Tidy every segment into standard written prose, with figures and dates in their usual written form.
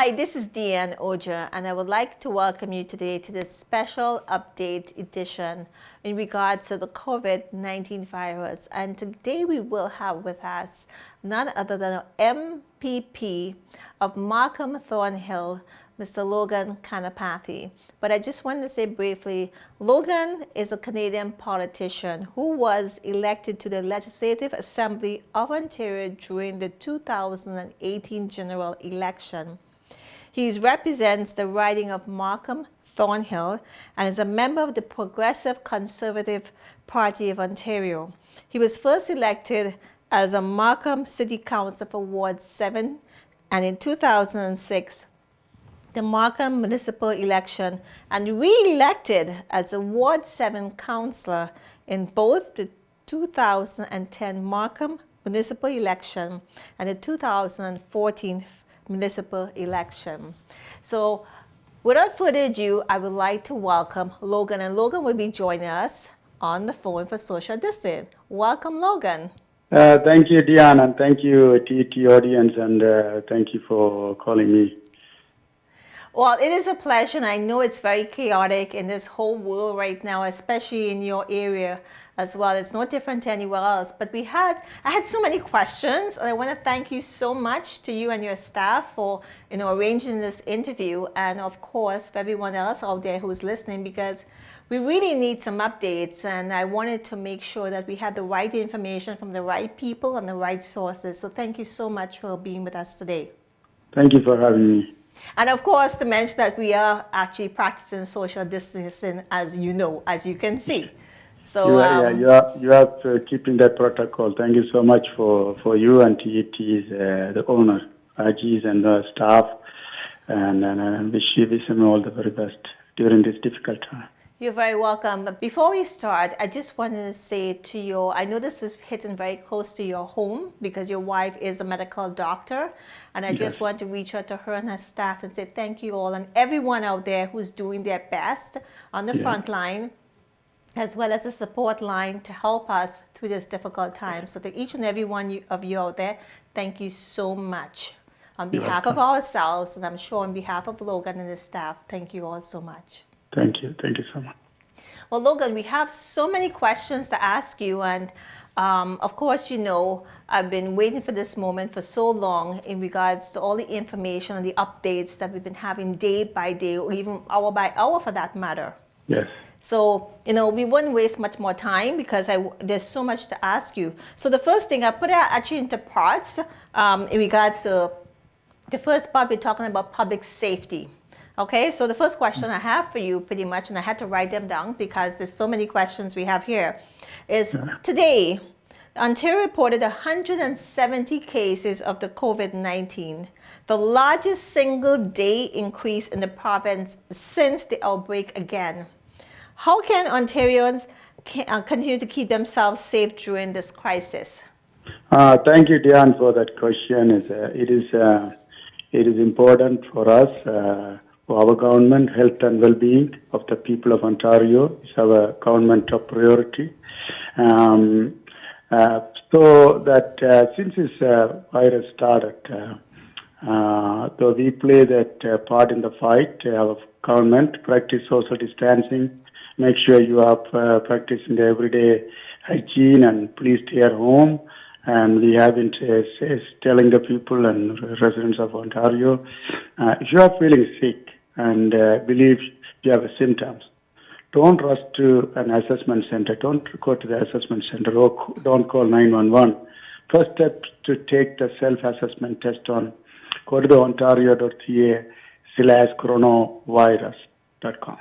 Hi, this is Deanne Oja, and I would like to welcome you today to this special update edition in regards to the COVID-19 virus. And today we will have with us none other than MPP of Markham Thornhill, Mr. Logan Kanapathi. But I just wanted to say briefly, Logan is a Canadian politician who was elected to the Legislative Assembly of Ontario during the 2018 general election. He represents the riding of Markham Thornhill and is a member of the Progressive Conservative Party of Ontario. He was first elected as a Markham City Council for Ward 7, and in 2006, the Markham municipal election, and re-elected as a Ward 7 councillor in both the 2010 Markham municipal election and the 2014 municipal election. So without further ado, I would like to welcome Logan, and Logan will be joining us on the phone for social distancing. Welcome, Logan. Thank you, Diane, and thank you, TET audience, and thank you for calling me. Well, it is a pleasure, and I know it's very chaotic in this whole world right now, especially in your area as well. It's no different to anywhere else. But I had so many questions, and I want to thank you so much to you and your staff for arranging this interview, and of course for everyone else out there who's listening, because we really need some updates, and I wanted to make sure that we had the right information from the right people and the right sources. So thank you so much for being with us today. Thank you for having me. And of course, to mention that we are actually practicing social distancing, as you know, as you can see. So you are keeping that protocol. Thank you so much for you and TET's the owner, Ajis, and the staff, and wish them all the very best during this difficult time. You're very welcome. But before we start, I just wanted to say to you, I know this is hitting very close to your home because your wife is a medical doctor. And I just want to reach out to her and her staff and say thank you all, and everyone out there who's doing their best on the front line, as well as the support line to help us through this difficult time. So to each and every one of you out there, thank you so much. On behalf of ourselves, and I'm sure on behalf of Logan and his staff, thank you all so much. Thank you so much. Well, Logan, we have so many questions to ask you, and of course, I've been waiting for this moment for so long in regards to all the information and the updates that we've been having day by day, or even hour by hour for that matter. Yes. So, we wouldn't waste much more time because there's so much to ask you. So the first thing, I put it actually into parts in regards to the first part, we're talking about public safety. Okay, so the first question I have for you pretty much, and I had to write them down because there's so many questions we have here, is today, Ontario reported 170 cases of the COVID-19, the largest single day increase in the province since the outbreak again. How can Ontarians continue to keep themselves safe during this crisis? Thank you, Diane, for that question. It is important for us. For our government, health and well-being of the people of Ontario is our government top priority. So that since this virus started, so we play that part in the fight. Our government practice social distancing, make sure you are practicing the everyday hygiene, and please stay at home. And we have been telling the people and residents of Ontario, if you are feeling sick and believe you have symptoms, don't rush to an assessment center. Don't go to the assessment center, or don't call 911. First step to take the self-assessment test on go to the ontario.ca/coronavirus.com.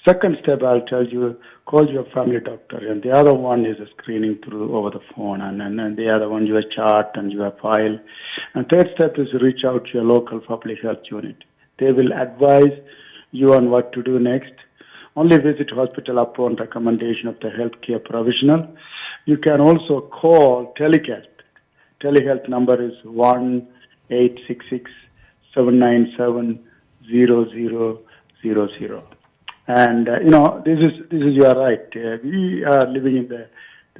Second step, I'll tell you, call your family doctor, and the other one is a screening through over the phone, and the other one your chart and your file. And third step is reach out to your local public health unit. They will advise you on what to do next. Only visit hospital upon recommendation of the healthcare professional. You can also call telehealth. Telehealth number is 1-866-797-0000. And this is you are right. We are living in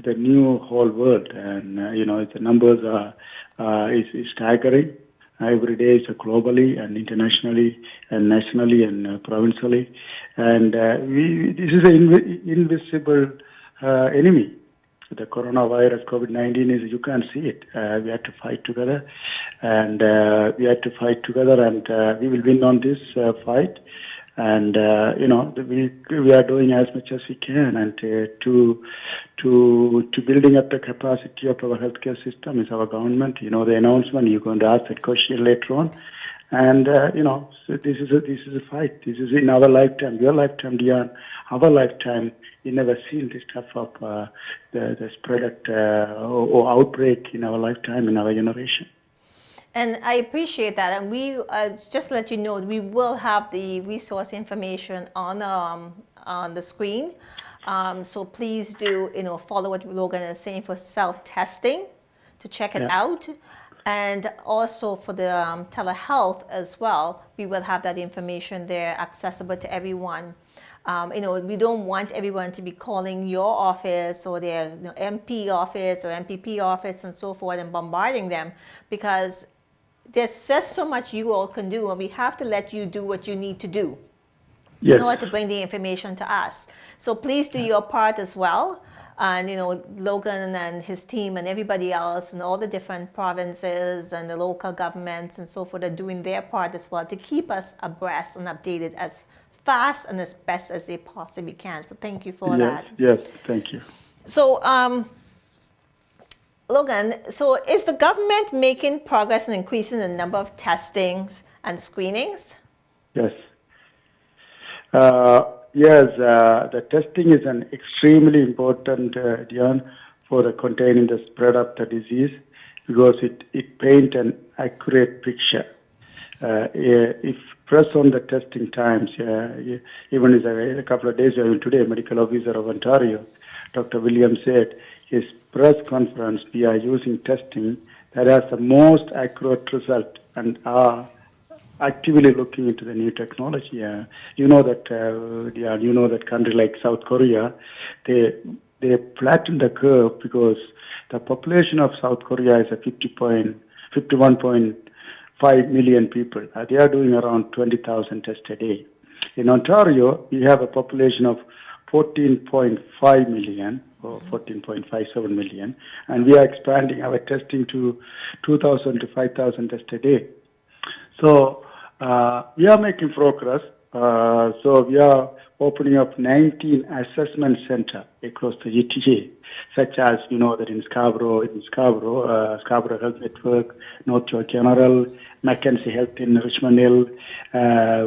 the new whole world, and the numbers are is staggering. every day, so globally and internationally and nationally and provincially. And this is an invisible enemy. The coronavirus, COVID-19, is you can't see it. We have to fight together, and we will win on this fight. And we are doing as much as we can, and to building up the capacity of our healthcare system is our government. The announcement. You're going to ask that question later on, and so this is a fight. This is in our lifetime, your lifetime, Dion, our lifetime. We never seen this type of the spread or outbreak in our lifetime, in our generation. And I appreciate that. And we just to let you know, we will have the resource information on the screen. So please do follow what Logan is saying for self-testing to check it out. And also for the telehealth as well, we will have that information there accessible to everyone. We don't want everyone to be calling your office or their MP office or MPP office and so forth and bombarding them, because there's just so much you all can do, and we have to let you do what you need to do in order to bring the information to us. So please do your part as well. And Logan and his team and everybody else and all the different provinces and the local governments and so forth are doing their part as well to keep us abreast and updated as fast and as best as they possibly can. So thank you for that. Yes, thank you. So Logan, so is the government making progress in increasing the number of testings and screenings? Yes. The testing is an extremely important, Dion, for containing the spread of the disease, because it paints an accurate picture. If press on the testing times, even a couple of days ago, today, medical officer of Ontario, Dr. Williams said, his press conference, we are using testing that has the most accurate result and are actively looking into the new technology. You know that country like South Korea, they flattened the curve because the population of South Korea is 51.5 million people. They are doing around 20,000 tests a day. In Ontario, we have a population of 14.5 million or 14.57 million, and we are expanding our testing to 2,000 to 5,000 tests a day. So we are making progress. So we are opening up 19 assessment centers across the GTA, such as, that in Scarborough Health Network, North York General, Mackenzie Health in Richmond Hill,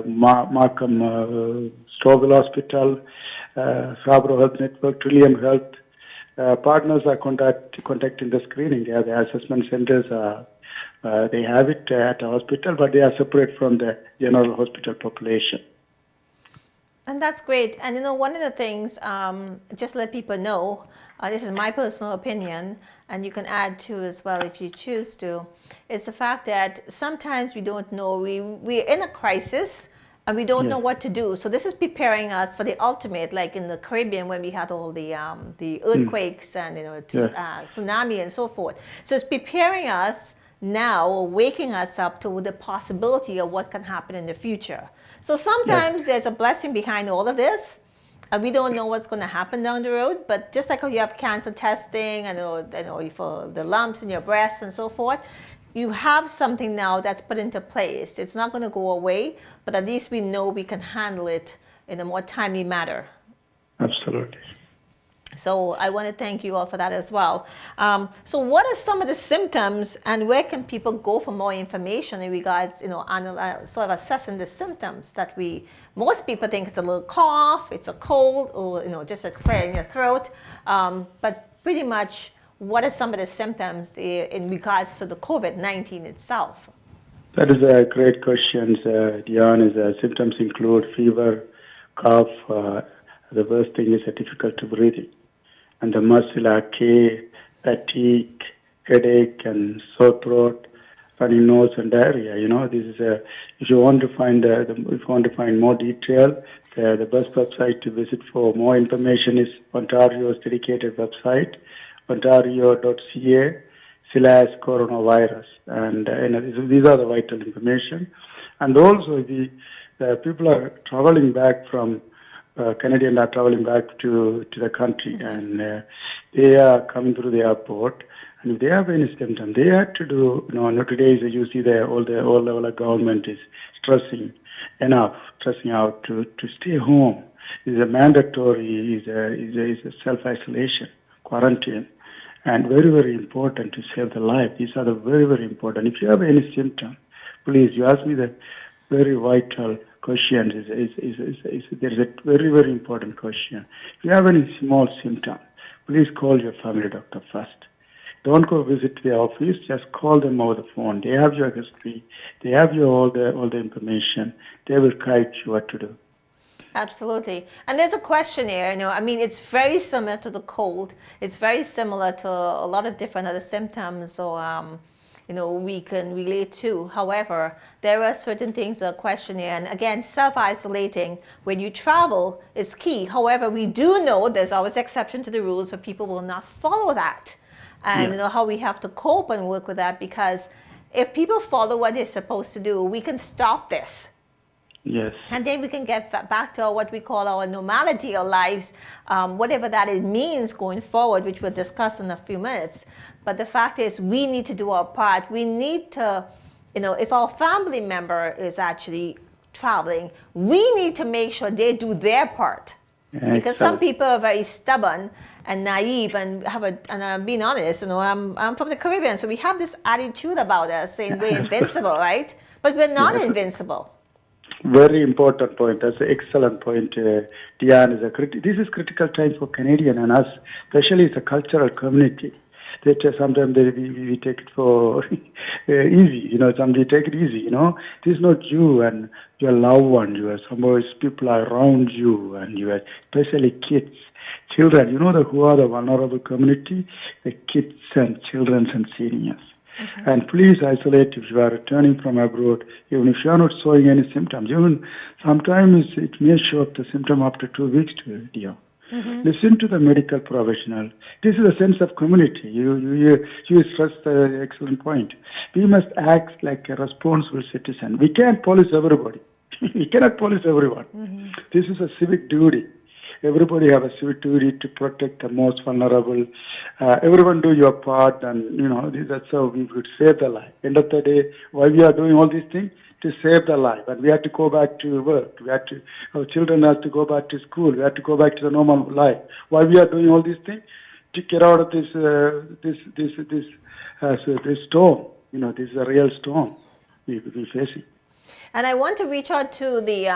Markham Stouffville Hospital, Scarborough Health Network, Trillium Health. Partners are conducting the screening. The assessment centers they have it at the hospital, but they are separate from the general hospital population. And that's great. And one of the things, just let people know, this is my personal opinion, and you can add to as well if you choose to, is the fact that sometimes we don't know, we're in a crisis and we don't know what to do. So this is preparing us for the ultimate, like in the Caribbean when we had all the earthquakes and tsunami and so forth. So it's preparing us now, or waking us up to the possibility of what can happen in the future. So sometimes there's a blessing behind all of this, and we don't know what's going to happen down the road. But just like how you have cancer testing, and for the lumps in your breast and so forth, you have something now that's put into place. It's not going to go away, but at least we know we can handle it in a more timely manner. Absolutely. So I want to thank you all for that as well. So what are some of the symptoms, and where can people go for more information in regards, sort of assessing the symptoms that most people think it's a little cough, it's a cold, or, just a clear in your throat. But pretty much, what are some of the symptoms in regards to the COVID-19 itself? That is a great question, Dion. Symptoms include fever, cough. The worst thing is difficulty breathing, and the muscular ache, fatigue, headache, and sore throat, runny nose, and diarrhea. This is if you want to find more detail, the best website to visit for more information is Ontario's dedicated website, ontario.ca/COVID-19 coronavirus, and these are the vital information. And also the people are traveling back from Canadians are traveling back to the country, and they are coming through the airport. And if they have any symptom, they have to do. Nowadays you see all level of government is stressing out to stay home. Is a mandatory is a self isolation, quarantine, and very very important to save the life. These are the very very important. If you have any symptom, please you ask me the very vital question. There is a very very important question. If you have any small symptom, please call your family doctor first. Don't go visit the office. Just call them over the phone. They have your history. They have your all the information. They will guide you what to do. Absolutely. And there's a questionnaire, I mean, it's very similar to the cold. It's very similar to a lot of different other symptoms or, we can relate to. However, there are certain things a questionnaire, and again, self-isolating when you travel is key. However, we do know there's always exception to the rules where people will not follow that. And how we have to cope and work with that, because if people follow what they're supposed to do, we can stop this. Yes. And then we can get back to what we call our normality of lives, whatever that means going forward, which we'll discuss in a few minutes. But the fact is, we need to do our part. We need to, if our family member is actually traveling, we need to make sure they do their part. Because some people are very stubborn and naive and I'm being honest, I'm from the Caribbean, so we have this attitude about us saying we're invincible, right? But we're not invincible. Very important point. That's an excellent point, Diane. This is critical time for Canadian and us, especially as a cultural community. That sometimes we take it for easy, somebody take it easy, This is not you and your loved one, people around you, and you are especially kids, children, who are the vulnerable community, the kids and children and seniors. Mm-hmm. And please isolate if you are returning from abroad, even if you are not showing any symptoms. Even sometimes it may show up the symptom after 2 weeks to you. Mm-hmm. Listen to the medical professional. This is a sense of community. You stressed the excellent point. We must act like a responsible citizen. We can't police everybody. We cannot police everyone. Mm-hmm. This is a civic duty. Everybody have a civic duty to protect the most vulnerable. Everyone do your part, and that's how we could save the life. End of the day, why we are doing all these things? To save the life, and we have to go back to work. Our children have to go back to school. We have to go back to the normal life. Why we are doing all these things? To get out of this storm. This is a real storm we're facing. And I want to reach out to the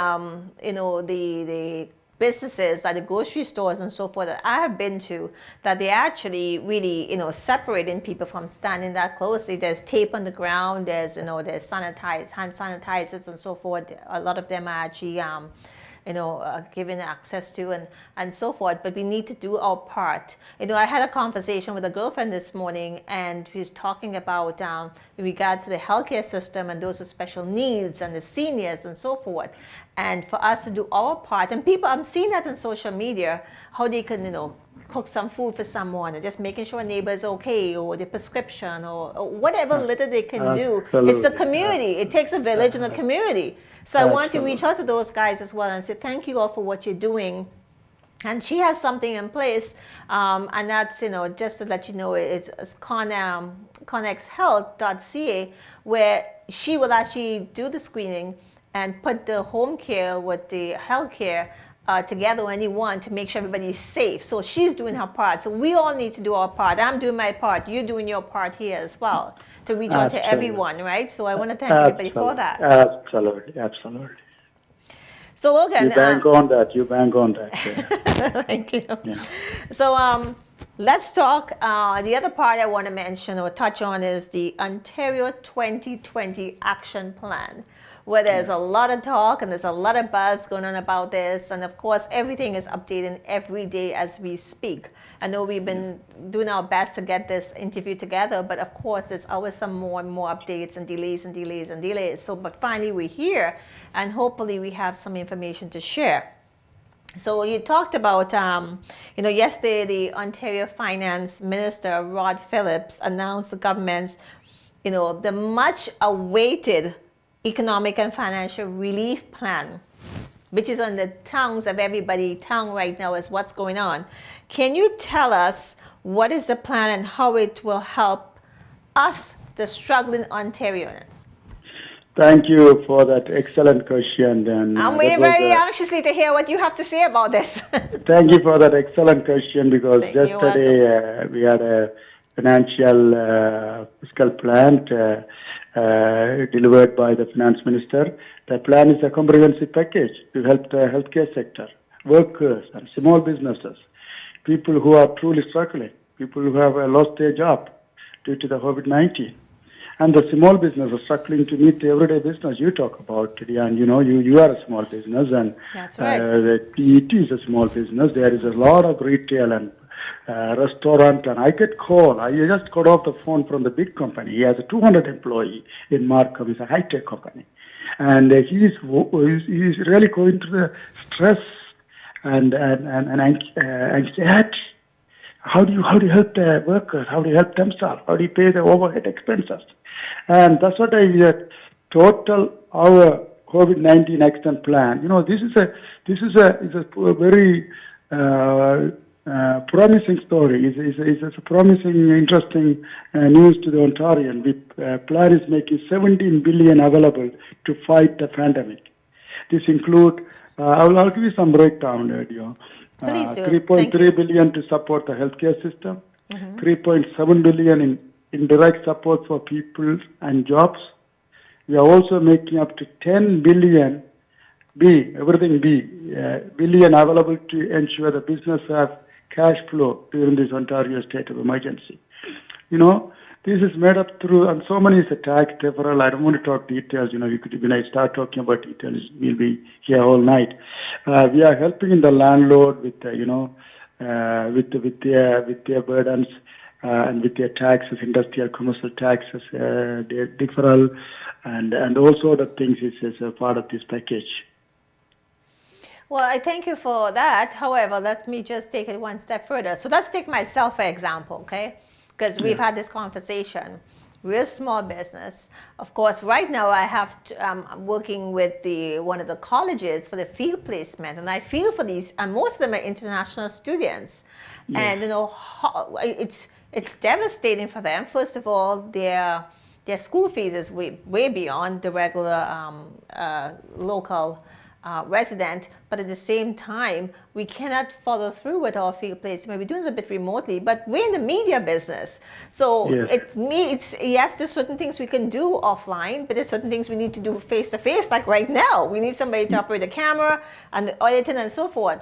businesses like the grocery stores and so forth that I have been to, that they actually really, separating people from standing that closely. There's tape on the ground, there's hand sanitizers and so forth. A lot of them are actually, given access to and so forth, but we need to do our part. I had a conversation with a girlfriend this morning, and we was talking about in regards to the healthcare system and those with special needs and the seniors and so forth. And for us to do our part, and people, I'm seeing that on social media, how they can, cook some food for someone and just making sure a neighbor is okay, or the prescription, or whatever little they can do. It's the community. It takes a village and a community. So I want to reach out to those guys as well and say thank you all for what you're doing. And she has something in place, and that's, just to let you know, it's connexhealth.ca, where she will actually do the screening and put the home care with the health care together when you want to make sure everybody's safe. So she's doing her part. So we all need to do our part. I'm doing my part. You're doing your part here as well to reach out to everyone, right? So I want to thank everybody for that. Absolutely. So Logan, you bang on that. Yeah. Thank you. Yeah. So let's talk. The other part I want to mention or touch on is the Ontario 2020 Action Plan, where there's a lot of talk and there's a lot of buzz going on about this. And of course, everything is updating every day as we speak. I know we've been doing our best to get this interview together, but of course, there's always some more and more updates and delays and delays and delays. So, but finally we're here, and hopefully we have some information to share. So you talked about, yesterday the Ontario Finance Minister Rod Phillips announced the government's, the much awaited economic and financial relief plan, which is on the tongues of everybody's tongue right now is what's going on. Can you tell us what is the plan and how it will help us, the struggling Ontarians? Thank you for that excellent question. And I'm waiting very anxiously to hear what you have to say about this. thank you for that excellent question because You're welcome. yesterday we had a financial fiscal plan delivered by the finance minister. The plan is a comprehensive package to help the healthcare sector, workers and small businesses, people who are truly struggling, people who have lost their job due to the COVID-19. And the small business are struggling to meet the everyday business you talk about, and you are a small business, and That's right. it is a small business. There is a lot of retail and restaurant, and I get call. I just got off the phone from the big company. He has a 200 employee in Markham. It's a high tech company, and he's really going through the stress and anxiety. How do you help the workers? How do you help themselves? How do you pay the overhead expenses? And that's what I total our COVID-19 action plan. This is a very promising story. It's a promising, interesting news to the Ontarian. The plan is making 17 billion available to fight the pandemic. This include. I'll give you some breakdown, Dio. Please do. 3.3 billion to support the healthcare system, 3.7 billion in indirect support for people and jobs. We are also making up to 10 billion billion available to ensure the business have cash flow during this Ontario state of emergency. This is made up through, and so many is a tax deferral. I don't want to talk details. When I start talking about details, we'll be here all night. We are helping the landlord with, with their burdens and with their taxes, industrial, commercial taxes, their deferral, and all sort of things is a part of this package. Well, I thank you for that. However, let me just take it one step further. So let's take myself for example, okay? Because we've had this conversation. We're a small business. Of course, right now I'm working with one of the colleges for the field placement, and I feel for these, and most of them are international students. And it's devastating for them. First of all, their school fees is way beyond the regular local resident, but at the same time, we cannot follow through with our field placement. We're doing it a bit remotely, but we're in the media business. So yes, there's certain things we can do offline, but there's certain things we need to do face to face, like right now. We need somebody to operate the camera and the editing and so forth.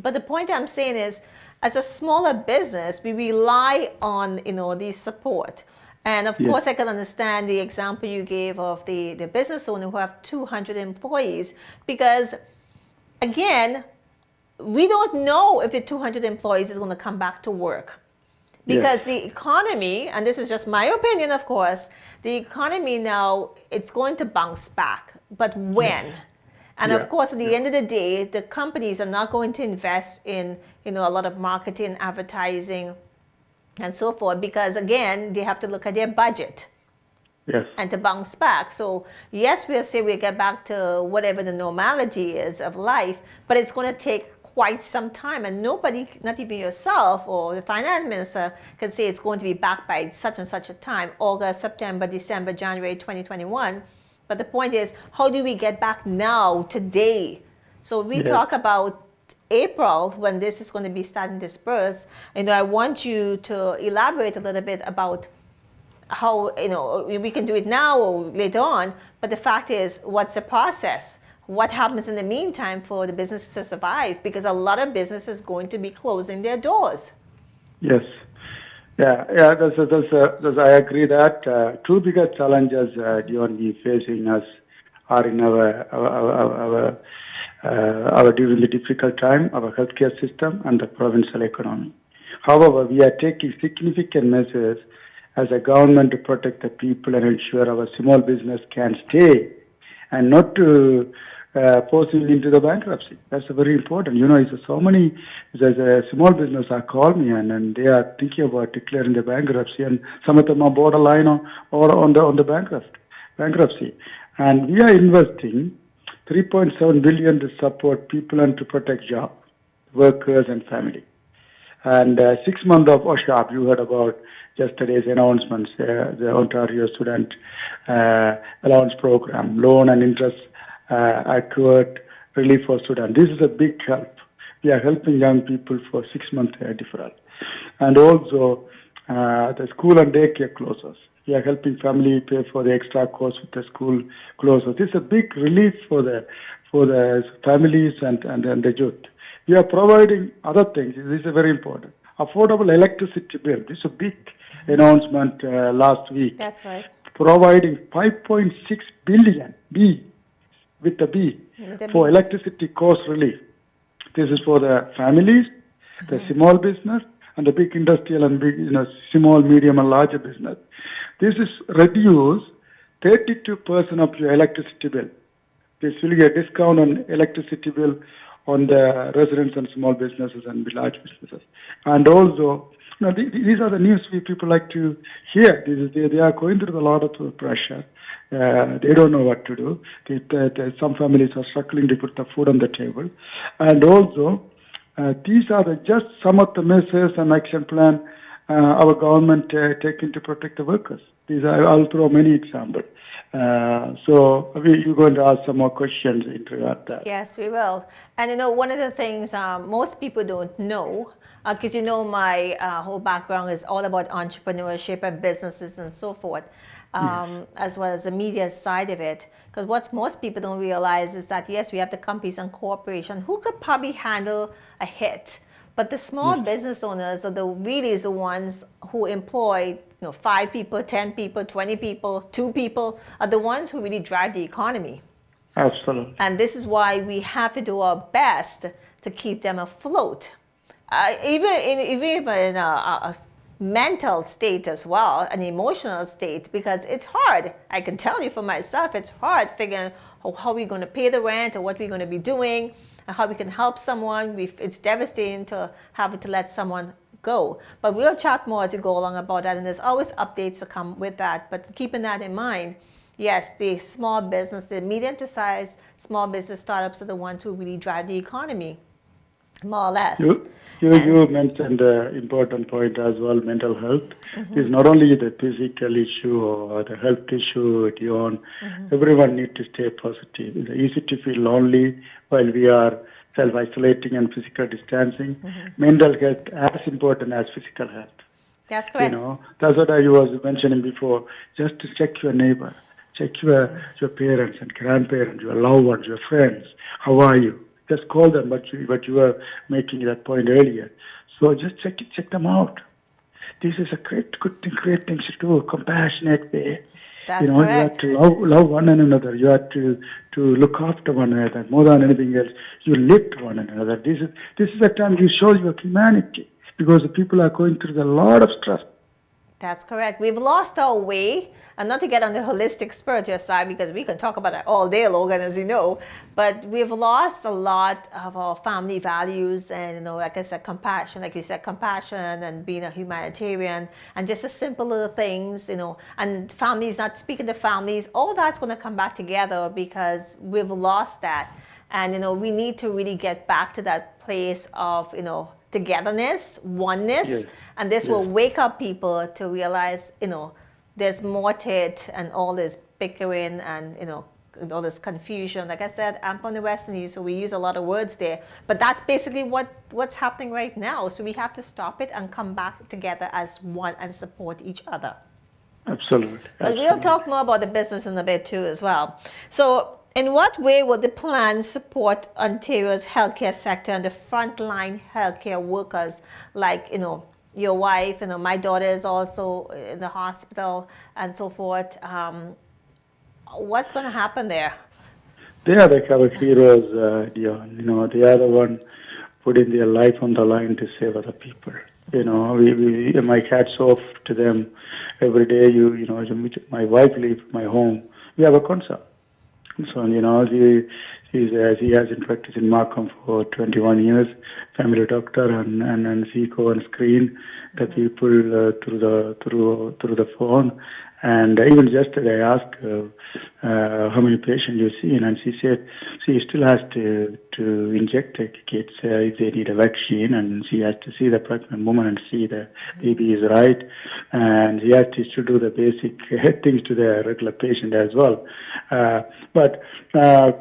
But the point I'm saying is, as a smaller business, we rely on these support. And of course, I can understand the example you gave of the business owner who have 200 employees, because again, we don't know if the 200 employees is going to come back to work. Because the economy, and this is just my opinion, of course, the economy now, it's going to bounce back. But when? And of course, at the end of the day, the companies are not going to invest in, a lot of marketing, advertising, and so forth, because again, they have to look at their budget and to bounce back. So yes, we'll say we get back to whatever the normality is of life, but it's going to take quite some time, and nobody, not even yourself or the finance minister, can say it's going to be back by such and such a time, August, September, December, January 2021. But the point is, how do we get back now, today? So we talk about April, when this is going to be starting to disperse, I want you to elaborate a little bit about how, we can do it now or later on, but the fact is, what's the process? What happens in the meantime for the business to survive? Because a lot of businesses going to be closing their doors. Yes. I agree that two bigger challenges we facing us are in our during the difficult time, our healthcare system and the provincial economy. However, we are taking significant measures as a government to protect the people and ensure our small business can stay, and not to forcing into the bankruptcy. That's very important. It's so many. There's a small business are called me and they are thinking about declaring the bankruptcy, and some of them are borderline or on the bankruptcy. And we are investing 3.7 billion to support people and to protect jobs, workers and family. And 6 months of OSHAP, you heard about yesterday's announcements, the Ontario Student Allowance Program, loan and interest accrued relief for students. This is a big help. We are helping young people for 6 months deferral. And also the school and daycare closures. We are helping family pay for the extra costs with the school closures. This is a big relief for the families and the youth. We are providing other things. This is very important. Affordable electricity bill. This is a big announcement last week. That's right. Providing 5.6 billion with the B for electricity cost relief. This is for the families, the small business, and the big industrial and big, small, medium, and larger business. This is reduce 32% of your electricity bill. This will get a discount on electricity bill on the residents and small businesses and large businesses. And also, these are the news people like to hear. They are going through a lot of pressure. They don't know what to do. Some families are struggling to put the food on the table. And also, these are just some of the measures and action plan our government taking to protect the workers. I'll throw many examples. So you're going to ask some more questions in regard to that. Yes, we will. And one of the things most people don't know, because my whole background is all about entrepreneurship and businesses and so forth, as well as the media side of it. Because what most people don't realize is that, yes, we have the companies and corporations who could probably handle a hit. But the small business owners are the ones who employ 5 people, 10 people, 20 people, 2 people, are the ones who really drive the economy. Absolutely. And this is why we have to do our best to keep them afloat. Even in a mental state as well, an emotional state, because it's hard. I can tell you for myself, it's hard figuring how we're going to pay the rent or what we're going to be doing, and how we can help someone. It's devastating to have to let someone go. But we'll chat more as we go along about that, and there's always updates to come with that. But keeping that in mind, yes, the small business, the medium to size small business startups are the ones who really drive the economy, more or less. You mentioned an important point as well, mental health. It's not only the physical issue or the health issue at your own. Everyone needs to stay positive. It's easy to feel lonely while we are self-isolating and physical distancing. Mental health as important as physical health. That's correct. That's what I was mentioning before. Just to check your neighbor, check your parents and grandparents, your loved ones, your friends. How are you? Just call them, but you were making that point earlier. So just check them out. This is a great thing to do, compassionate way. That's correct. You have to love one another. You have to look after one another. More than anything else, you lift one another. This is the time you show your humanity, because the people are going through a lot of stress. That's correct. We've lost our way, and not to get on the holistic spiritual side, because we can talk about that all day, Logan, as you know, but we've lost a lot of our family values and, like I said, compassion, like you said, compassion and being a humanitarian and just the simple little things, and families, not speaking to families, all that's going to come back together because we've lost that. And, we need to really get back to that place of, togetherness, oneness, and this will wake up people to realize, there's more to it, and all this bickering and, all this confusion. Like I said, I'm from the West Indies, so we use a lot of words there, but that's basically what's happening right now. So we have to stop it and come back together as one and support each other. Absolutely. But we'll talk more about the business in a bit too as well. So in what way will the plan support Ontario's healthcare sector and the frontline healthcare workers, like, your wife, my daughter is also in the hospital and so forth. What's going to happen there? They are like our heroes, Dion. They are the one putting their life on the line to save other people. My hats off to them every day. My wife leaves my home. We have a concern. So, He has been practicing Markham for 21 years, family doctor, and he go and screen the people through the phone. And even yesterday I asked how many patients you've seen, and she said she still has to inject the kids if they need a vaccine, and she has to see the pregnant woman and see the baby is right, and she has to still do the basic things to the regular patient as well. But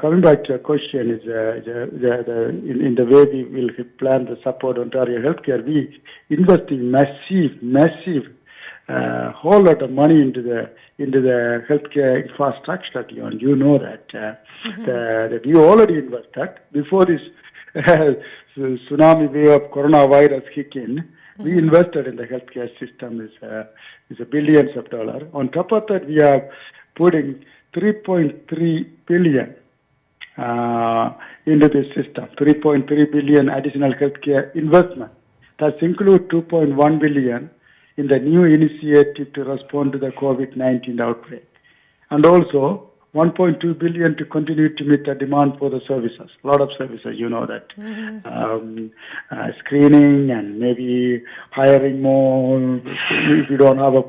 coming back to your question, is in the way we will plan the support Ontario healthcare, we investing massive whole lot of money into the healthcare infrastructure, and you know that that you already invested before this tsunami wave of coronavirus kick in. We invested in the healthcare system is a billions of dollars. On top of that, we are putting 3.3 billion into this system. 3.3 billion additional healthcare investment. That includes 2.1 billion in the new initiative to respond to the COVID-19 outbreak. And also 1.2 billion to continue to meet the demand for the services. A lot of services, you know that. Screening and maybe hiring more. If you don't have a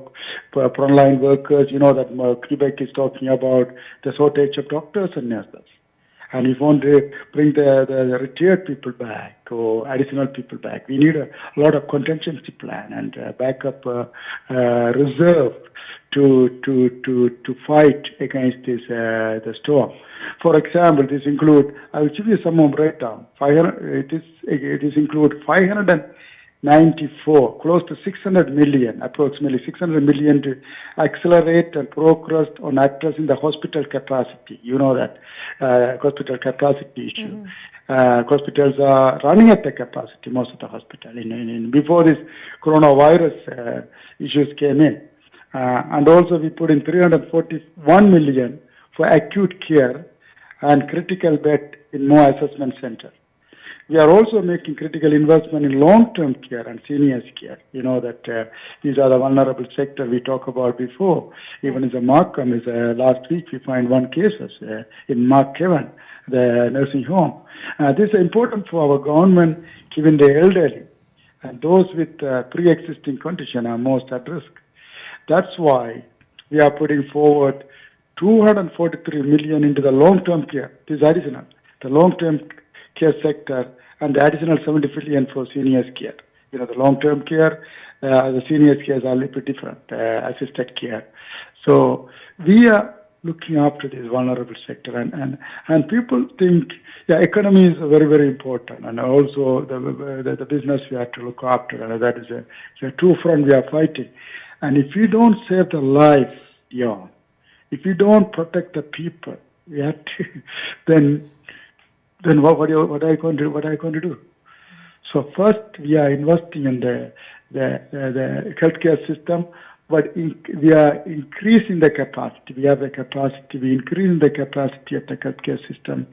frontline workers, you know that Quebec is talking about the shortage of doctors and nurses. And if you want to bring the retired people back or additional people back, we need a lot of contingency plan and backup reserve to fight against this the storm. For example, this include, I will give you some more breakdown. It is include 594, close to 600 million, approximately 600 million to accelerate and progress on addressing the hospital capacity. You know that hospital capacity issue. Hospitals are running at the capacity, most of the hospital. Before this coronavirus issues came in. And also we put in 341 million for acute care and critical bed in more assessment centers. We are also making critical investment in long-term care and seniors care. You know that these are the vulnerable sector we talked about before. Even in the Markham, last week we find one cases in Mark Kevin, the nursing home. This is important for our government, given the elderly and those with pre-existing condition are most at risk. That's why we are putting forward 243 million into the long-term care. This is additional. The long-term care sector and the additional 70 billion for seniors care. You know, the long-term care, the seniors care are a little bit different, assisted care. So we are looking after this vulnerable sector, and people think economy is very, very important, and also the business we have to look after, and that is a two front we are fighting. And if you don't save the life, if you don't protect the people, we have to, then what are you going to do? So first, we are investing in the healthcare system, but we are increasing the capacity. We have the capacity. We increasing the capacity of the healthcare system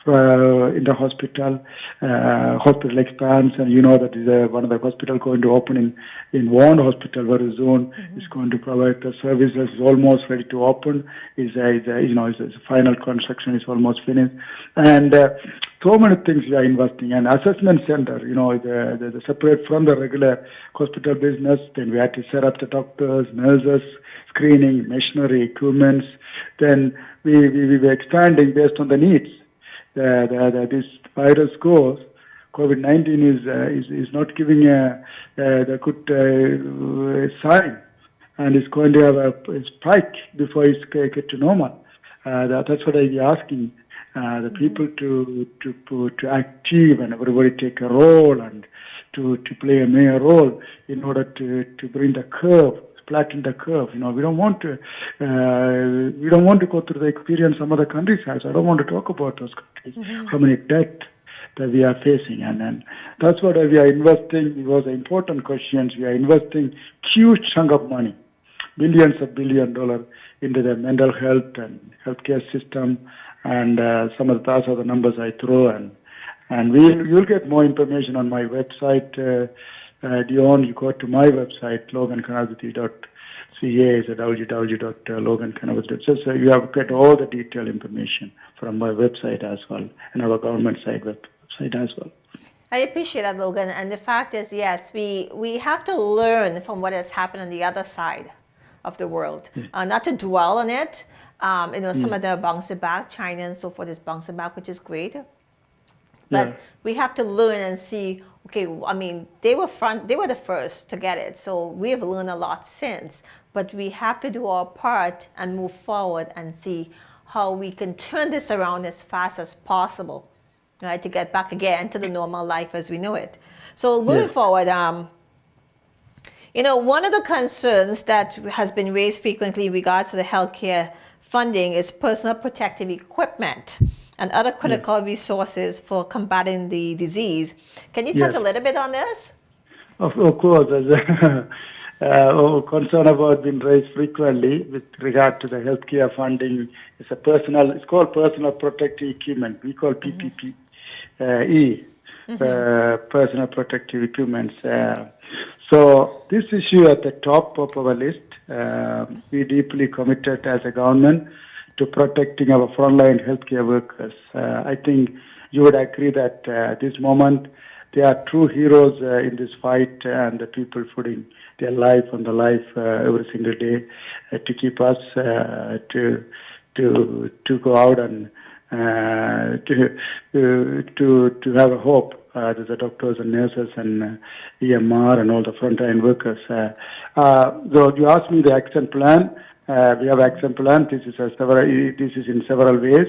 in the hospital. Hospital expands, and you know that is one of the hospitals going to open in Vaughan Hospital very soon. Is going to provide the services. Is almost ready to open. Is final construction is almost finished, and so many things we are investing. And assessment center, the separate from the regular hospital business. Then we had to set up the doctors, nurses, screening, machinery, equipments. Then we were expanding based on the needs. This virus goes. COVID-19 is not giving a good sign, and it's going to have a spike before it's get to normal. That's what I'm asking the people to achieve, and everybody take a role and to play a major role in order to bring the curve, flatten the curve. We don't want to go through the experience some other countries has. I don't want to talk about those countries, how many deaths that we are facing, and that's what we are investing. It was important questions. We are investing huge chunk of money, billions of $billions into the mental health and healthcare system, and some of those are the numbers I throw, and you'll get more information on my website. Dion, you go to my website, logankanapathi.ca, CA is at www.logankanapathi. So you have got all the detailed information from my website as well and our government side website as well. I appreciate that, Logan. And the fact is, yes, we have to learn from what has happened on the other side of the world, not to dwell on it. Some of them are bouncing back, China and so forth is bouncing back, which is great. But we have to learn and see, okay, I mean, they were the first to get it. So we've learned a lot since, but we have to do our part and move forward and see how we can turn this around as fast as possible, right, to get back again to the normal life as we know it. So moving forward, one of the concerns that has been raised frequently in regards to the healthcare funding is personal protective equipment and other critical resources for combating the disease. Can you touch a little bit on this? Of course, concern about being raised frequently with regard to the healthcare funding. It's called personal protective equipment. We call PPP. Personal protective equipment. So this issue at the top of our list. We deeply committed as a government to protecting our frontline healthcare workers. I think you would agree that at this moment they are true heroes in this fight, and the people putting their life on the life every single day to keep us to go out and to have a hope. There's the doctors and nurses and EMR and all the frontline workers. So you asked me the action plan. We have action plan. This is in several ways.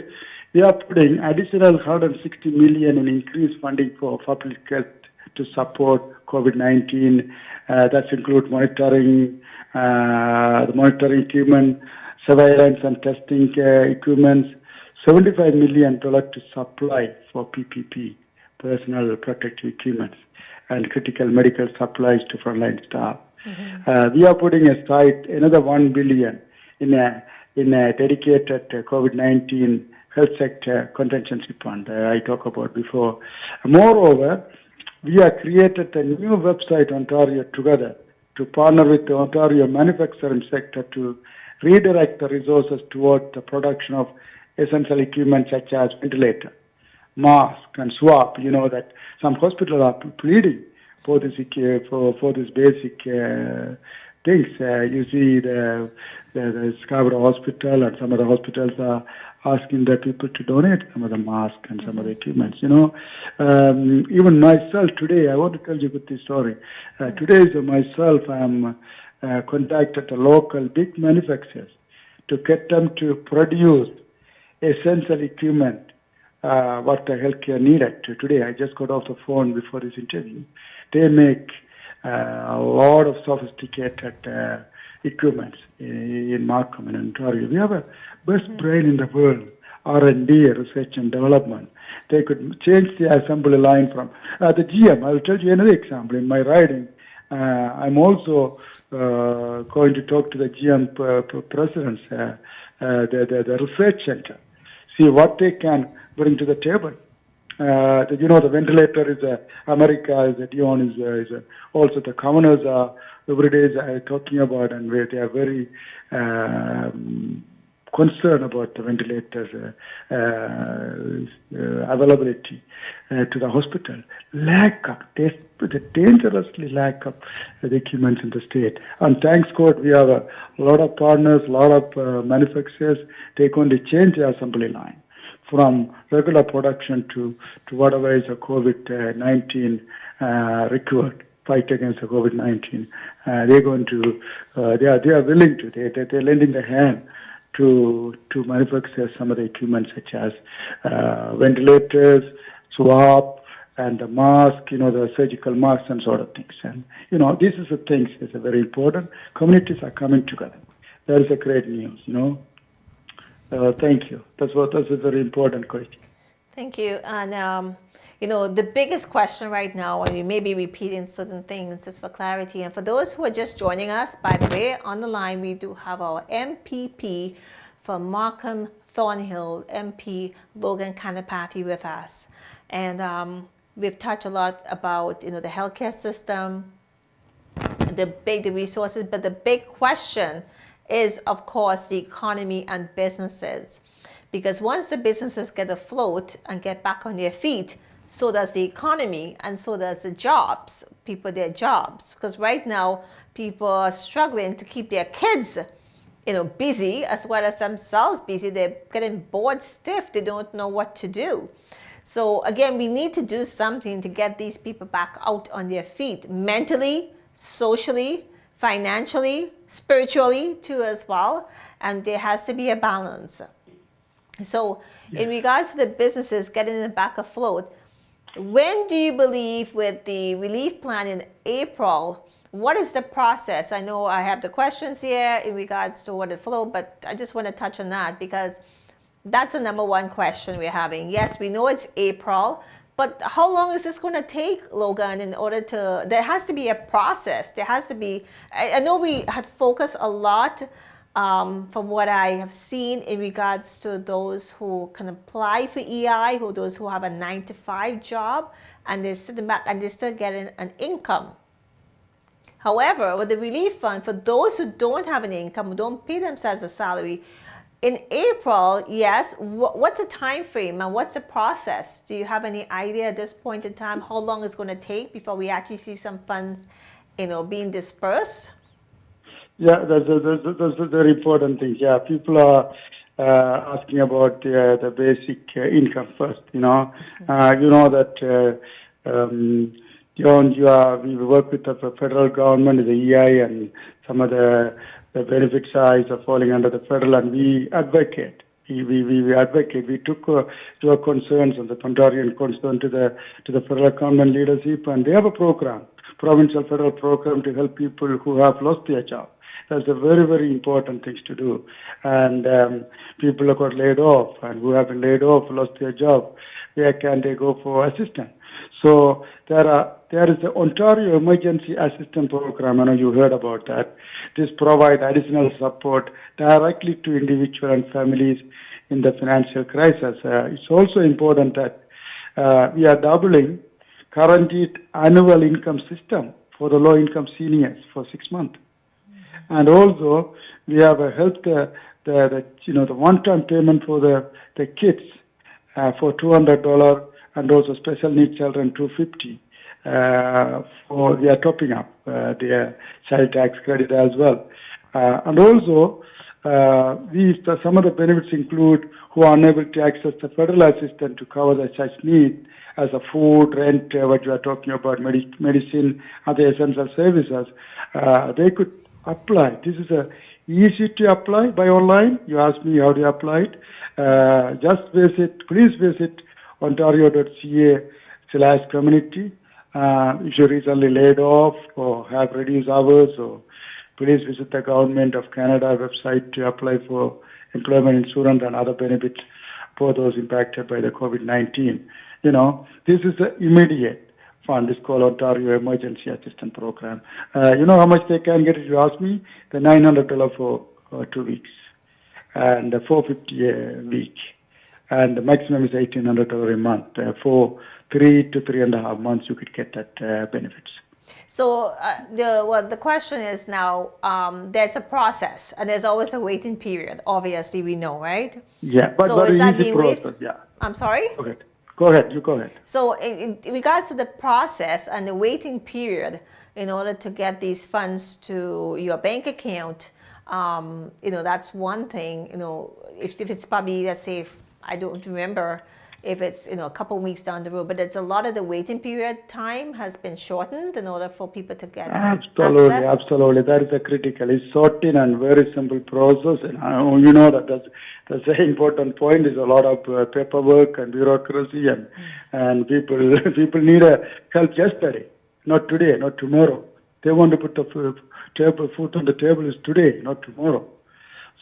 We are putting additional 160 million in increased funding for public health to support COVID-19. That includes monitoring, the monitoring equipment, surveillance and testing equipment. $75 million to supply for PPP, personal protective equipment, and critical medical supplies to frontline staff. We are putting aside another $1 billion in a dedicated COVID-19 health sector contingency fund I talked about before. Moreover, we have created a new website, Ontario Together, to partner with the Ontario manufacturing sector to redirect the resources toward the production of essential equipment such as ventilator, mask, and swab. You know that some hospitals are pleading for this for this basic things. You see the Scarborough Hospital and some of the hospitals are asking the people to donate some of the masks and some of the equipment. Even myself today, I want to tell you a good story. Today, myself, I'm contacted the local big manufacturers to get them to produce essential equipment, what the healthcare needed. Today, I just got off the phone before this interview. They make a lot of sophisticated equipment in Markham and Ontario. We have a best brain in the world, R&D, research and development. They could change the assembly line from the GM. I will tell you another example. In my riding, I'm also going to talk to the GM presidents, the research center, see what they can bring to the table. The ventilator is America, Dion is also the commoners are every day talking about, and where they are very concerned about the ventilators availability to the hospital. Dangerously lack of the equipment in the state. And thanks God, we have a lot of partners, a lot of manufacturers. They're going to change the assembly line from regular production to whatever is a COVID-19 required fight against the COVID-19. They're going to, they are willing to, they're lending a hand to manufacture some of the equipment such as ventilators, swab, and the mask, the surgical masks and sort of things. And, this is the things that's very important. Communities are coming together. That is a great news, Thank you. That's a very important question. Thank you. And, the biggest question right now, and we may be repeating certain things just for clarity. And for those who are just joining us, by the way, on the line, we do have our MPP from Markham Thornhill, MP Logan Kanapathi with us. And we've touched a lot about, the healthcare system, the resources, but the big question is, of course, the economy and businesses. Because once the businesses get afloat and get back on their feet, so does the economy and so does the jobs, people their jobs. Because right now, people are struggling to keep their kids busy as well as themselves busy. They're getting bored stiff. They don't know what to do. So again, we need to do something to get these people back out on their feet, mentally, socially, financially, spiritually too as well. And there has to be a balance. So in regards to the businesses getting them back afloat, when do you believe with the relief plan in April, what is the process? I know I have the questions here in regards to what it flow, but I just want to touch on that because that's the number one question we're having. Yes, we know it's April, but how long is this going to take, Logan, in order to, there has to be a process. There has to be, I know we had focused a lot from what I have seen in regards to those who can apply for EI, those who have a 9-to-5 job, and they're sitting back and they're still getting an income. However, with the relief fund, for those who don't have an income, who don't pay themselves a salary, in April, yes, what's the time frame and what's the process? Do you have any idea at this point in time how long it's going to take before we actually see some funds, being dispersed? Yeah, that's a very important thing. Yeah, people are asking about the basic income first. You know that we work with the federal government, the EI, and some of the benefit sides are falling under the federal, and we advocate. We advocate. We took to our concerns and the Ontarian concern to the federal government leadership, and they have a program, provincial federal program to help people who have lost their job. That's a very, very important thing to do. And people who got laid off and who have been laid off, lost their job, where can they go for assistance? So there is the Ontario Emergency Assistance Program. I know you heard about that. This provides additional support directly to individuals and families in the financial crisis. It's also important that we are doubling current annual income system for the low-income seniors for 6 months. And also, we have helped the one-time payment for the kids for $200, and also special needs children $250. We are topping up their child tax credit as well. And also, some of the benefits include who are unable to access the federal assistance to cover the such needs as a food, rent, what you are talking about, medicine, other essential services. They could apply. This is easy to apply by online. You asked me how to apply it. Please visit ontario.ca/community. If you're recently laid off or have reduced hours, or please visit the Government of Canada website to apply for employment insurance and other benefits for those impacted by the COVID-19. This is the immediate fund. It's called Ontario Emergency Assistance Program. You know how much they can get if you ask me? The $900 for 2 weeks and $450 a week. And the maximum is $1,800 a month. For 3 to 3.5 months, you could get that benefits. So the question is now, there's a process and there's always a waiting period. Obviously, we know, right? Yeah, but is that easy being process, waived? yeah. I'm sorry? Go ahead, you go ahead. So in regards to the process and the waiting period in order to get these funds to your bank account, that's one thing. If it's probably, let's say, I don't remember if it's a couple weeks down the road, but it's a lot of the waiting period time has been shortened in order for people to get absolutely, access. Absolutely. That is a critical. It's shortened and very simple process, and that's the important point. Is a lot of paperwork and bureaucracy, and people need help yesterday, not today, not tomorrow. They want to put the food on the table is today, not tomorrow.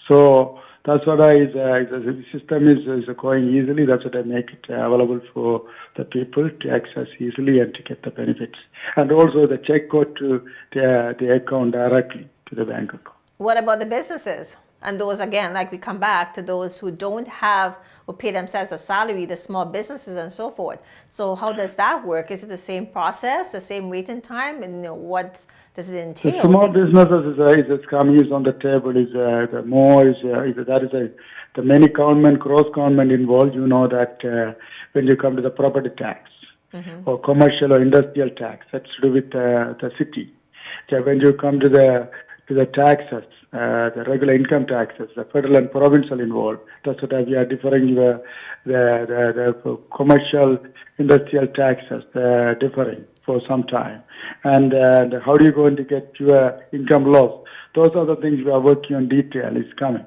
So that's what the system is going easily. That's what I make it available for the people to access easily and to get the benefits. And also the check go to the account directly to the bank account. What about the businesses? And those, again, like we come back to those who don't have or pay themselves a salary, the small businesses and so forth. So how does that work? Is it the same process, the same waiting time? And what does it The entail? small businesses is coming is on the table. The more is the many government, cross government involved. You know that when you come to the property tax or commercial or industrial tax, that's to do with the city. So when you come to the taxes, the regular income taxes, the federal and provincial involved. That's what we are differing the commercial industrial taxes differing for some time. And how are you going to get your income loss? Those are the things we are working on detail. It's coming.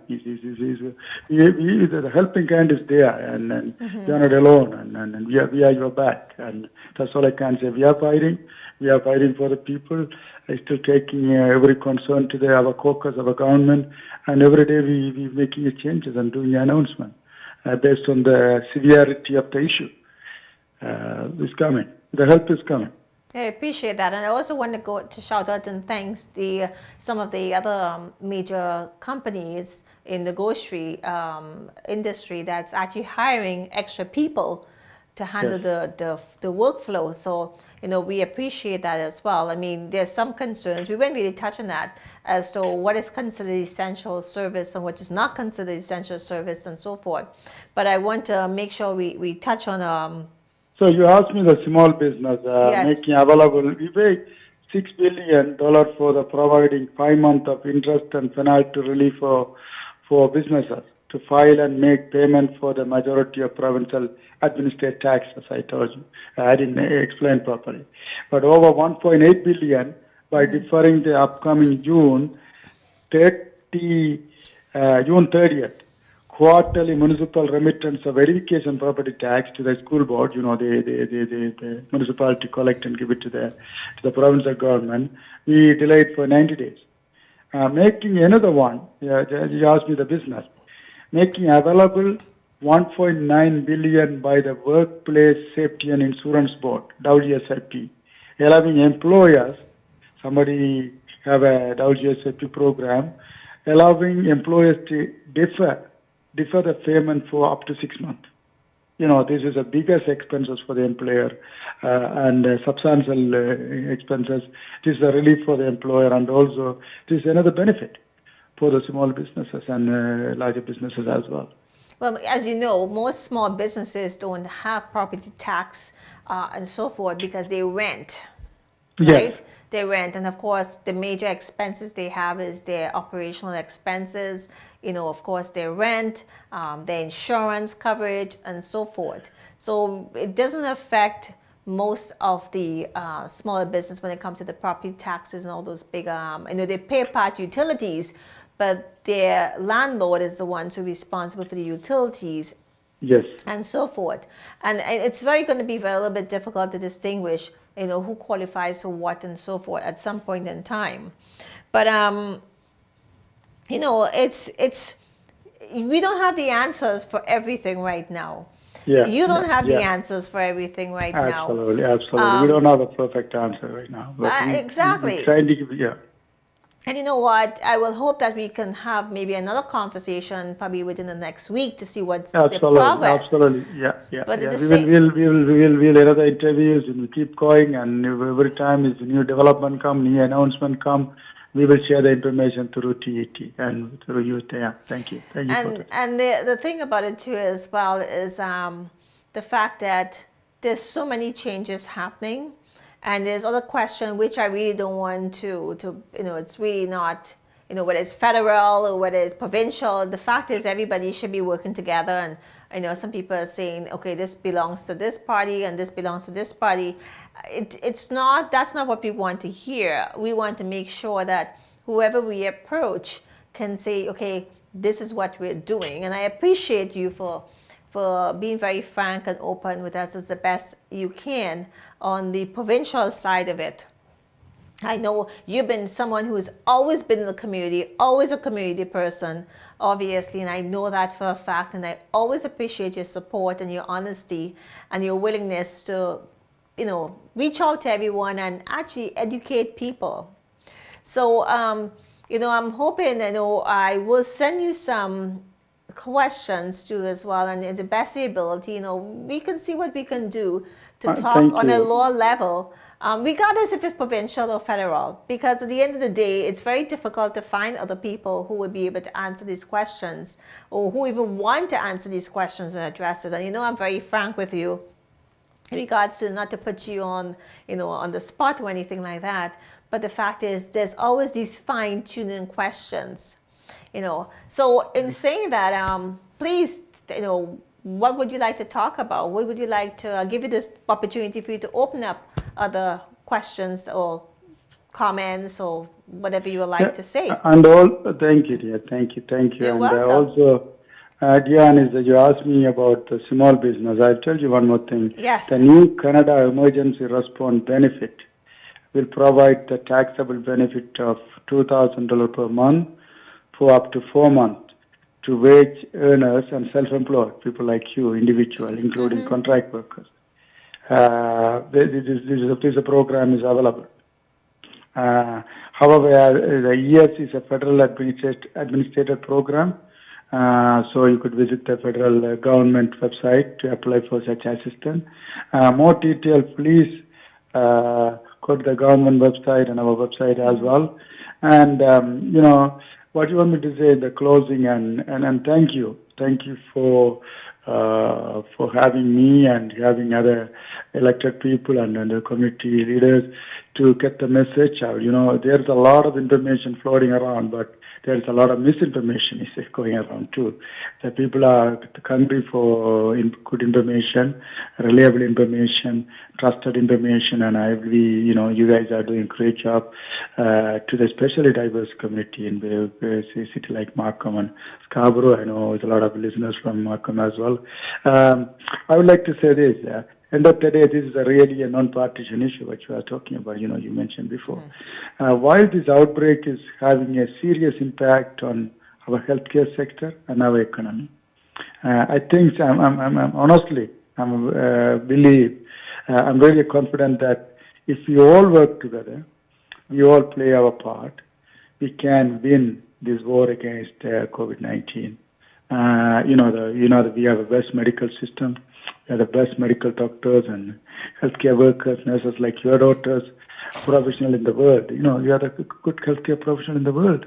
The helping hand is there, and we are not alone, and we are your back. And that's all I can say. We are fighting. We are fighting for the people. I'm still taking every concern to our caucus, our government, and every day we making changes and doing an announcement based on the severity of the issue. It's coming. The help is coming. I appreciate that, and I also want to go to shout out and thanks some of the other major companies in the grocery industry that's actually hiring extra people to handle the workflow. So we appreciate that as well. I mean, there's some concerns. We won't really touch on that as to what is considered essential service and what is not considered essential service and so forth. But I want to make sure we touch on. So you asked me the small business Yes. making available. We pay $6 billion for the providing 5 months of interest and penalty relief for businesses to file and make payment for the majority of provincial administrative taxes. I told you, I didn't explain properly. But over 1.8 billion by deferring the upcoming June 30th. Quarterly municipal remittance of verification property tax to the school board. The municipality collect and give it to the provincial government. We delayed for 90 days. Making another one. You asked me the business. Making available 1.9 billion by the Workplace Safety and Insurance Board, WSIP, allowing employers. Somebody have a WSIP program, allowing employers to defer the payment for up to 6 months. This is the biggest expenses for the employer and substantial expenses. This is a relief for the employer, and also this is another benefit for the small businesses and larger businesses as well. Well, as you know, most small businesses don't have property tax and so forth because they rent. Right? Yes. They rent, and of course the major expenses they have is their operational expenses, of course their rent, their insurance coverage and so forth. So it doesn't affect most of the smaller business when it comes to the property taxes and all those big, they pay part utilities, but their landlord is the one who's responsible for the utilities. Yes. And so forth. And it's going to be a little bit difficult to distinguish, who qualifies for what and so forth at some point in time. But, it's we don't have the answers for everything right now. Yeah. You don't have the answers for everything right now. Absolutely. We don't have a perfect answer right now. Exactly. We're trying to give, And you know what? I will hope that we can have maybe another conversation probably within the next week to see what's the progress. Absolutely, yeah. But yeah. We'll another interviews and we keep going, and every time is a new development come, new announcement come, we will share the information through TET and through you. Yeah, thank you. And the thing about it too as well is the fact that there's so many changes happening. And there's other question which I really don't want to it's really not, whether it's federal or whether it's provincial. The fact is everybody should be working together. And I know some people are saying, okay, this belongs to this party and this belongs to this party. That's not what we want to hear. We want to make sure that whoever we approach can say, okay, this is what we're doing. And I appreciate you for being very frank and open with us as the best you can on the provincial side of it. I know you've been someone who's always been in the community, always a community person, obviously, and I know that for a fact, and I always appreciate your support and your honesty and your willingness to, reach out to everyone and actually educate people. So I'm hoping, I will send you some questions too as well, and the best ability, we can see what we can do to talk Thank on a you. lower level, regardless if it's provincial or federal, because at the end of the day, it's very difficult to find other people who would be able to answer these questions or who even want to answer these questions and address it. And I'm very frank with you in regards to not to put you on, on the spot or anything like that. But the fact is, there's always these fine-tuning questions, So in saying that, please, what would you like to talk about? What would you like to give you this opportunity for you to open up other questions or comments or whatever you would like to say? And all, thank you, dear. Thank you. You're And welcome. also, Diane, is that you asked me about the small business. I'll tell you one more thing. The Yes. new Canada Emergency Response Benefit will provide the taxable benefit of $2,000 per month for up to 4 months to wage earners and self-employed people like you, individual, including contract workers. This program is available. However, the ES is a federal administrated program, so you could visit the federal government website to apply for such assistance. More details, please go to the government website and our website as well. And what you want me to say in the closing, and thank you for having me and having other elected people and the community leaders to get the message out. There's a lot of information floating around, but there's a lot of misinformation is going around too. The people are hungry for good information, reliable information, trusted information, and I believe you guys are doing a great job to the especially diverse community in a city like Markham and Scarborough. I know there's a lot of listeners from Markham as well. I would like to say this. End of the day, this is really a non-partisan issue, which you are talking about, you mentioned before. While this outbreak is having a serious impact on our healthcare sector and our economy, I think, I'm really confident that if we all work together, we all play our part, we can win this war against COVID-19. We have a best medical system. We have the best medical doctors and healthcare workers, nurses like your daughters, professional in the world. We are the good healthcare professional in the world.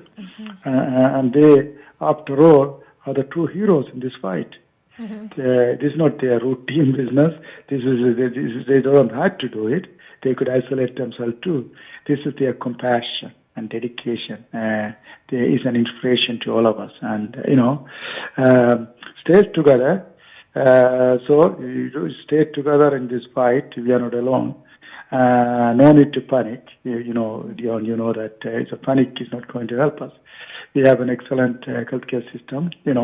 And they, after all, are the true heroes in this fight. This is not their routine business. They don't have to do it. They could isolate themselves too. This is their compassion and dedication. There is an inspiration to all of us. And, stay together. So you stay together in this fight. We are not alone. No need to panic. Dion, that a panic is not going to help us. We have an excellent healthcare system. The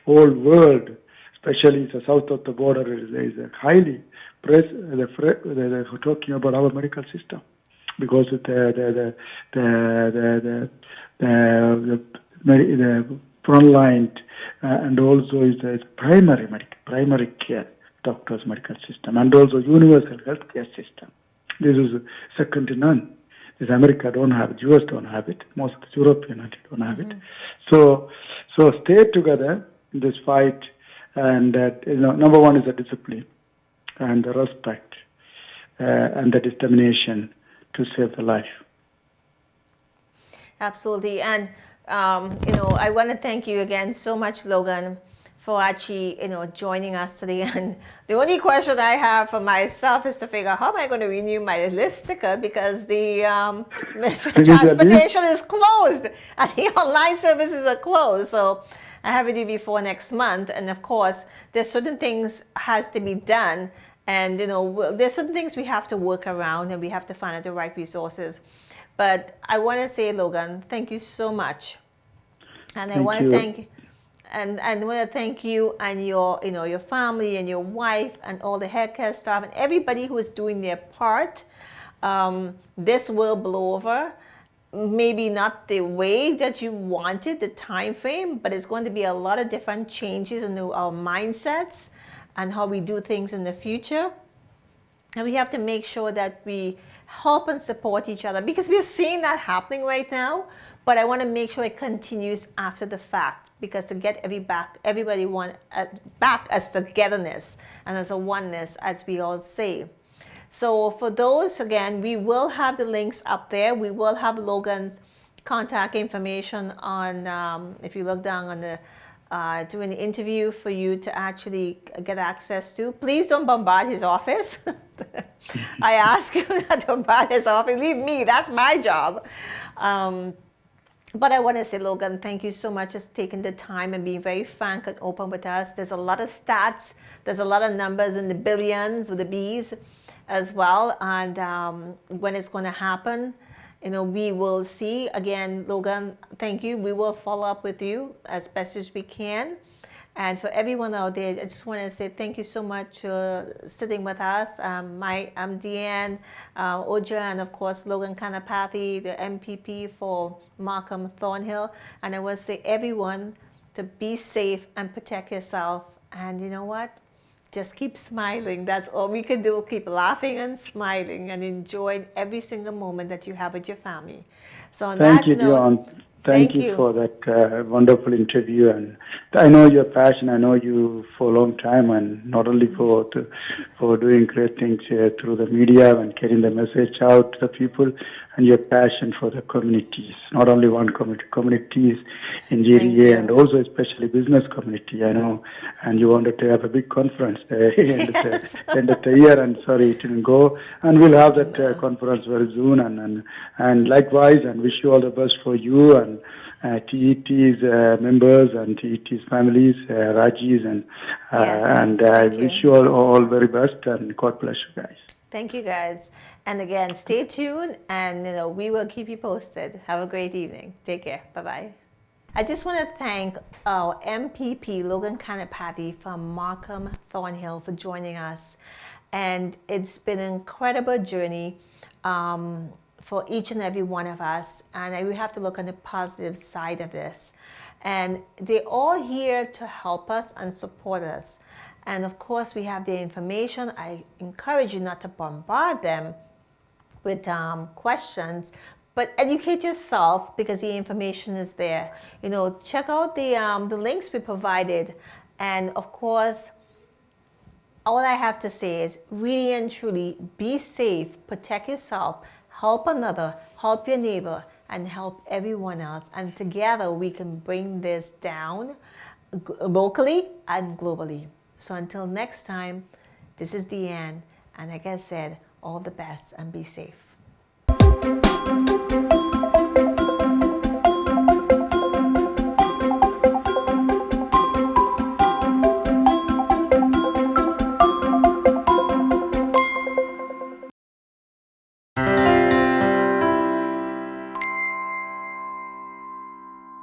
whole world, especially the south of the border, is highly talking about our medical system because the frontline and also is the primary care doctors medical system and also universal healthcare system. This is second to none. This America don't have it, US don't have it, most European countries don't have it. So stay together in this fight, and number one is the discipline and the respect and the determination to save the life. Absolutely. And, I want to thank you again so much, Logan, for actually, joining us today. And the only question I have for myself is to figure out how am I going to renew my list sticker because the transportation is closed and the online services are closed. So I have to do before next month. And of course, there's certain things has to be done. And, there's certain things we have to work around and we have to find out the right resources. But I want to say, Logan, thank you so much. And I want to thank and I want to thank you and your family and your wife and all the healthcare staff and everybody who is doing their part. This will blow over. Maybe not the way that you wanted, the time frame, but it's going to be a lot of different changes in our mindsets and how we do things in the future. And we have to make sure that we help and support each other, because we're seeing that happening right now. But I want to make sure it continues after the fact, because to get everybody back as togetherness and as a oneness, as we all say. So for those, again, we will have the links up there. We will have Logan's contact information on, if you look down on the during the interview, for you to actually get access to. Please don't bombard his office. I ask you not to bombard his office. Leave me. That's my job. But I want to say, Logan, thank you so much for taking the time and being very frank and open with us. There's a lot of stats. There's a lot of numbers in the billions with the B's as well. And when it's going to happen, we will see. Again, Logan, thank you. We will follow up with you as best as we can. And for everyone out there, I just want to say thank you so much for sitting with us. I'm Deanne Oja, and of course, Logan Kanapathi, the MPP for Markham Thornhill. And I want to say, everyone, to be safe and protect yourself. And you know what? Just keep smiling. That's all we can do. Keep laughing and smiling and enjoying every single moment that you have with your family. So on Thank that you, note, Dion. Thank you for that wonderful interview. And I know your passion. I know you for a long time, and not only for doing great things through the media and getting the message out to the people, and your passion for the communities, not only one community, communities in GDA, and also especially business community, I know. And you wanted to have a big conference there Yes. end of the year, and sorry it didn't go. And we'll have that conference very soon. And likewise, and wish you all the best for you and TET's members and TET's families, Raji's, and I wish you all very best, and God bless you guys. Thank you, guys. And again, stay tuned, and we will keep you posted. Have a great evening. Take care. Bye-bye. I just want to thank our MPP, Logan Kanapathi from Markham Thornhill, for joining us. And it's been an incredible journey for each and every one of us. And we have to look on the positive side of this. And they're all here to help us and support us. And of course, we have their information. I encourage you not to bombard them with questions, but educate yourself, because the information is there. Check out the links we provided. And of course, all I have to say is, really and truly, be safe, protect yourself, help another, help your neighbor, and help everyone else. And together we can bring this down locally and globally. So until next time, this is Deanne, and like I said, all the best and be safe.